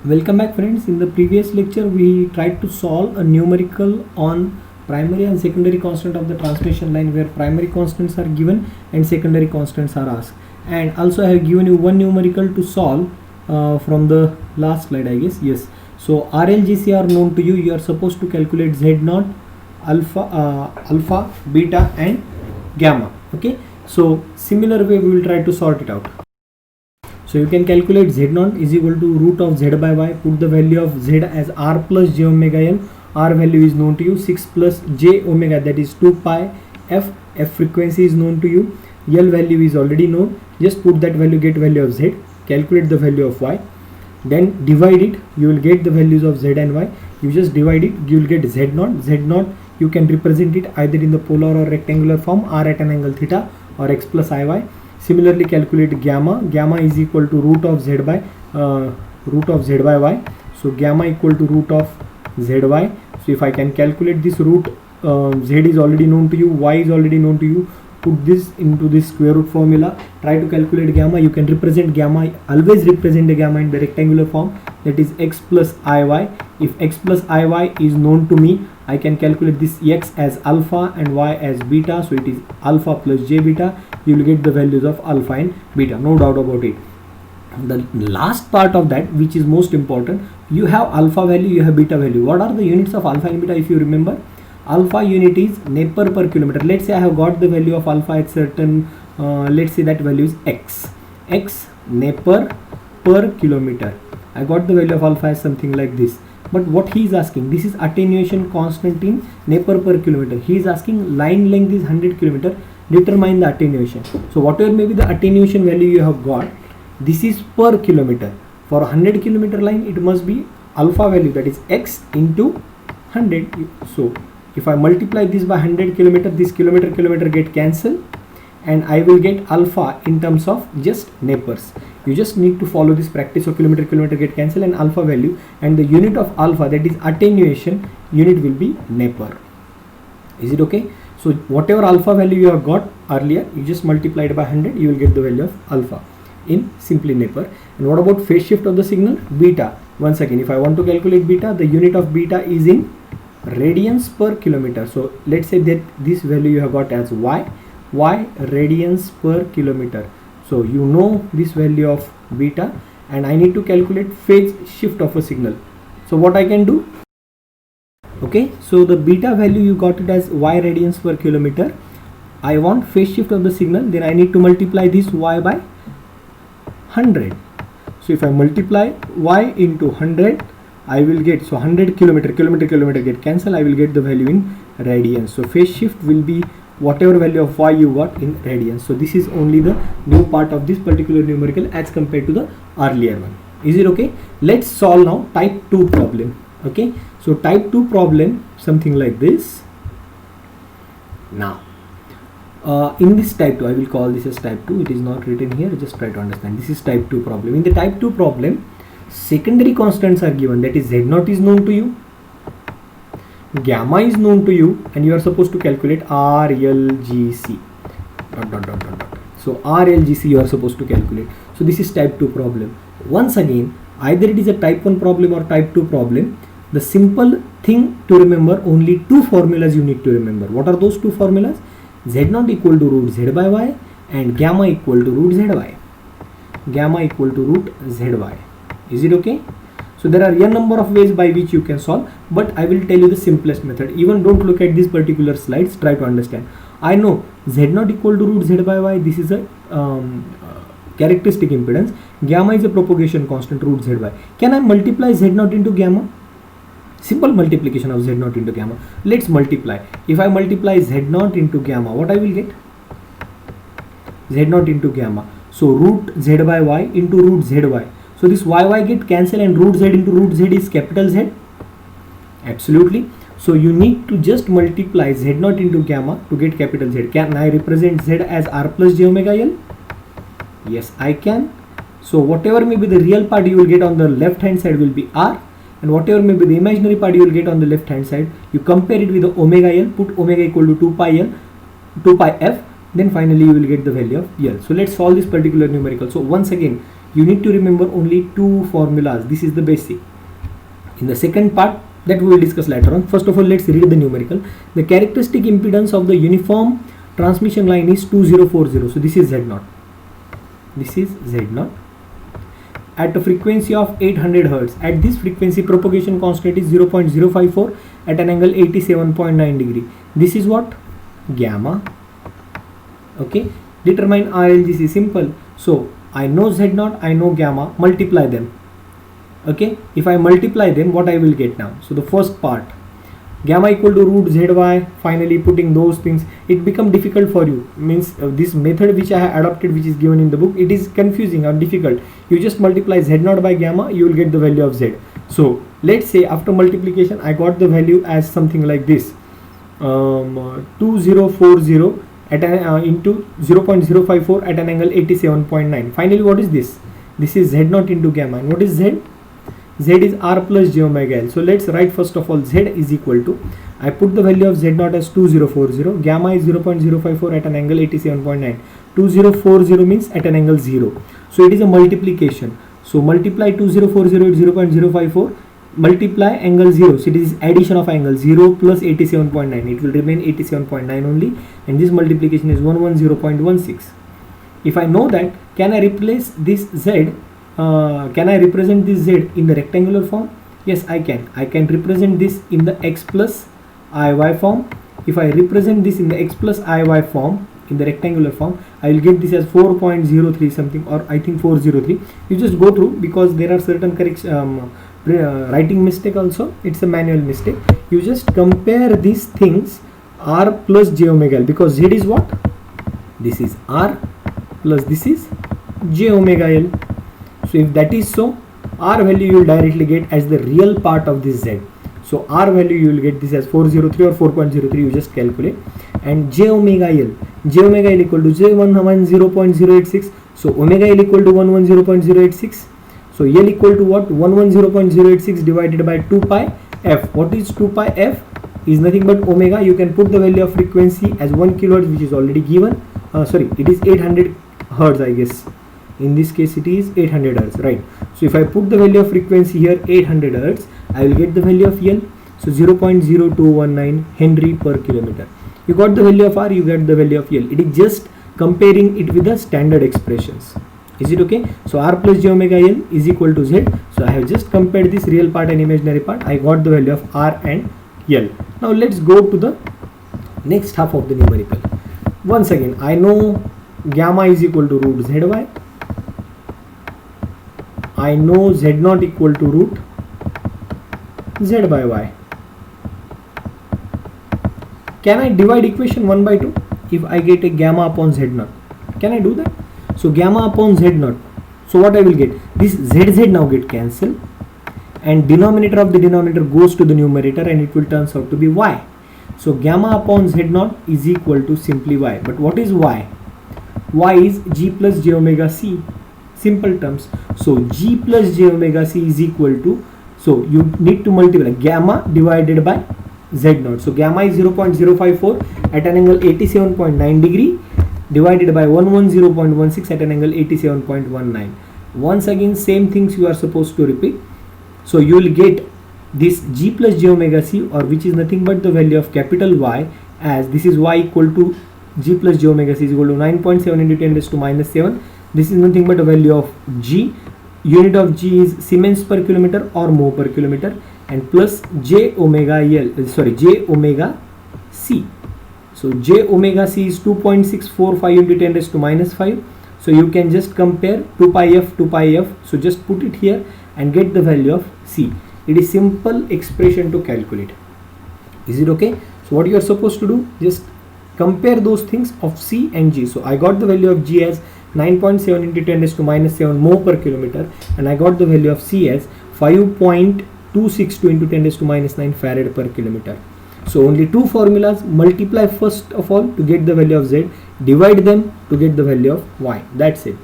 Welcome back friends. In the previous lecture we tried to solve a numerical on primary and secondary constant of the transmission line where primary constants are given and secondary constants are asked. And also I have given you one numerical to solve from the last slide, I guess. Yes. So RLGC are known to you. You are supposed to calculate Z0, alpha, beta and gamma. Okay. So similar way we will try to sort it out. So you can calculate Z0 is equal to root of Z by Y. Put the value of Z as R plus J omega L. R value is known to you, 6 plus J omega, that is 2 pi F. F frequency is known to you. L value is already known. Just put that value, get value of Z. Calculate the value of Y. Then divide it. You will get the values of Z and Y. You just divide it. You will get Z0. Z0 you can represent it either in the polar or rectangular form, R at an angle theta or X plus IY. Similarly, calculate gamma. Gamma is equal to root of Z by Y. So gamma equal to root of ZY. So if I can calculate this root, Z is already known to you, Y is already known to you. Put this into this square root formula. Try to calculate gamma. You can represent gamma. Always represent the gamma in the rectangular form. That is X plus IY. If X plus IY is known to me, I can calculate this X as alpha and Y as beta. So it is alpha plus J beta. You will get the values of alpha and beta, no doubt about it. The last part of that, which is most important, you have alpha value, you have beta value. What are the units of alpha and beta? If you remember, alpha unit is Nepper per kilometer. Let's say I have got the value of alpha at certain, let's say that value is X Nepper per kilometer. I got the value of alpha as something like this. But what he is asking, this is attenuation constant in Nepper per kilometer. He is asking line length is 100 kilometer. Determine the attenuation. So whatever may be the attenuation value you have got, this is per kilometer. For 100 kilometer line, it must be alpha value, that is X into 100. So if I multiply this by 100 kilometer, this kilometer get cancelled, and I will get alpha in terms of just Neppers. You just need to follow this practice of kilometer get cancelled and alpha value, and the unit of alpha, that is attenuation unit, will be Nepper. Is it okay? So whatever alpha value you have got earlier, you just multiply it by 100, you will get the value of alpha in simply Nepper. And what about phase shift of the signal? Beta. Once again, if I want to calculate beta, the unit of beta is in radians per kilometer. So let's say that this value you have got as Y radians per kilometer. So you know this value of beta, and I need to calculate phase shift of a signal. So what I can do? Okay, so the beta value you got it as Y radians per kilometer. I want phase shift of the signal, then I need to multiply this Y by 100. So if I multiply Y into 100, I will get, so 100 kilometer get cancelled, I will get the value in radians. So phase shift will be whatever value of Y you got in radians. So this is only the new part of this particular numerical as compared to the earlier one. Is it okay? Let's solve now type 2 problem. Okay, so type 2 problem, something like this. Now in this type 2, I will call this as type 2. It is not written here, just try to understand. This is type 2 problem. In the type 2 problem, secondary constants are given, that is Z0 is known to you, gamma is known to you, and you are supposed to calculate RLGC. So RLGC you are supposed to calculate. So this is type 2 problem. Once again, either it is a type 1 problem or type 2 problem. The simple thing to remember, only two formulas you need to remember. What are those two formulas? Z0 equal to root Z by Y and gamma equal to root ZY. Gamma equal to root ZY. Is it okay? So there are a number of ways by which you can solve, but I will tell you the simplest method. Even don't look at these particular slides, try to understand. I know Z0 equal to root Z by Y, this is a characteristic impedance. Gamma is a propagation constant, root ZY. Can I multiply Z0 into gamma? Simple multiplication of Z0 into gamma. Let's multiply. If I multiply Z0 into gamma, what I will get? Z0 into gamma. So root Z by Y into root ZY. So this YY get cancelled and root Z into root Z is capital Z. Absolutely. So you need to just multiply Z0 into gamma to get capital Z. Can I represent Z as R plus J omega L? Yes, I can. So whatever may be the real part you will get on the left hand side will be R, and whatever may be the imaginary part you will get on the left hand side. You compare it with the omega L, put omega equal to 2 pi F, then finally you will get the value of L. So let's solve this particular numerical. So once again, You need to remember only two formulas. This is the basic. In the second part, that we will discuss later on. First of all, let's read the numerical. The characteristic impedance of the uniform transmission line is 2040. So this is Z0. This is Z0 at a frequency of 800 Hertz. At this frequency, propagation constant is 0.054 at an angle 87.9 degree. This is what? Gamma. Okay. Determine RLGC. Simple. So I know Z0, I know gamma. Multiply them. Okay. If I multiply them, what I will get now? So the first part, gamma equal to root zy. Finally putting those things, it become difficult for you. Means this method which I have adopted, which is given in the book, it is confusing or difficult. You just multiply Z0 by gamma, you will get the value of Z. So let's say after multiplication, I got the value as something like this, 2040 at an, into 0.054 at an angle 87.9. Finally, what is this? This is Z0 into gamma. And what is Z? Z is R plus j omega L. So let's write first of all Z is equal to, I put the value of Z0 as 2040, gamma is 0.054 at an angle 87.9. 2040 means at an angle 0. So it is a multiplication. So multiply 2040 with 0.054, multiply angle 0. So it is addition of angle 0 plus 87.9. It will remain 87.9 only, and this multiplication is 110.16. If I know that, can I replace this Z? Can I represent this Z in the rectangular form? Yes, I can. I can represent this in the x plus iy form. If I represent this in the x plus iy form, in the rectangular form, I will get this as 4.03 something, or I think 403. You just go through, because there are certain correction, writing mistake also. It's a manual mistake. You just compare these things, R plus j omega L, because Z is what? This is R plus this is j omega L. So if that is so, R value you will directly get as the real part of this Z. So R value you will get this as 403 or 4.03, you just calculate. And j omega L equal to j110.086. So omega L equal to 110.086. So L equal to what? 110.086 divided by 2 pi f. What is 2 pi f? Is nothing but omega. You can put the value of frequency as 1 kilohertz, which is already given. Sorry, it is 800 Hertz, I guess. In this case it is 800 Hertz, right? So if I put the value of frequency here 800 Hertz, I will get the value of L. So 0.0219 Henry per kilometer. You got the value of R, you get the value of L. It is just comparing it with the standard expressions. Is it okay? So R plus j omega L is equal to Z. So I have just compared this real part and imaginary part. I got the value of R and L. Now let's go to the next half of the numerical. Once again, I know gamma is equal to root zy. I know Z0 equal to root Z by Y. Can I divide equation 1 by 2 if I get a gamma upon Z0? Can I do that? So gamma upon Z0. So what I will get? This ZZ now get cancelled, and denominator of the denominator goes to the numerator, and it will turns out to be Y. So gamma upon Z0 is equal to simply Y. But what is Y? Y is G plus j omega C. Simple terms. So G plus j omega C is equal to, so you need to multiply gamma divided by Z0. So gamma is 0.054 at an angle 87.9 degree divided by 110.16 at an angle 87.19. Once again, same things you are supposed to repeat. So you will get this G plus j omega C, or which is nothing but the value of capital Y, as this is Y equal to G plus j omega C is equal to 9.7 into 10 raised to minus 7. This is nothing but a value of G. Unit of G is Siemens per kilometer or mho per kilometer, and plus j omega C. So j omega C is 2.645 into 10 raised to minus 5. So you can just compare 2 pi f. So just put it here and get the value of C. It is simple expression to calculate. Is it okay? So what you are supposed to do, just compare those things of C and G. So I got the value of G as 9.7 into 10 raised to minus 7 mho per kilometer, and I got the value of C as 5.262 into 10 raised to minus 9 farad per kilometer. So only two formulas. Multiply first of all to get the value of Z, divide them to get the value of Y. That's it.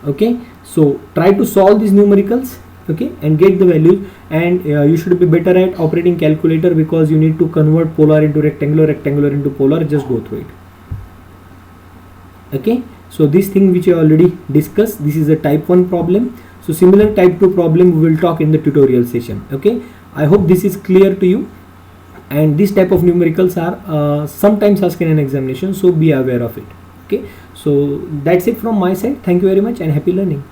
Okay, so try to solve these numericals, okay, and get the values. And you should be better at operating calculator, because you need to convert polar into rectangular, rectangular into polar. Just go through it. Okay, So this thing which I already discussed, this is a type 1 problem. So similar type 2 problem we will talk in the tutorial session. Okay, I hope this is clear to you. And this type of numericals are sometimes asked in an examination, so be aware of it. Okay, so that's it from my side. Thank you very much and happy learning.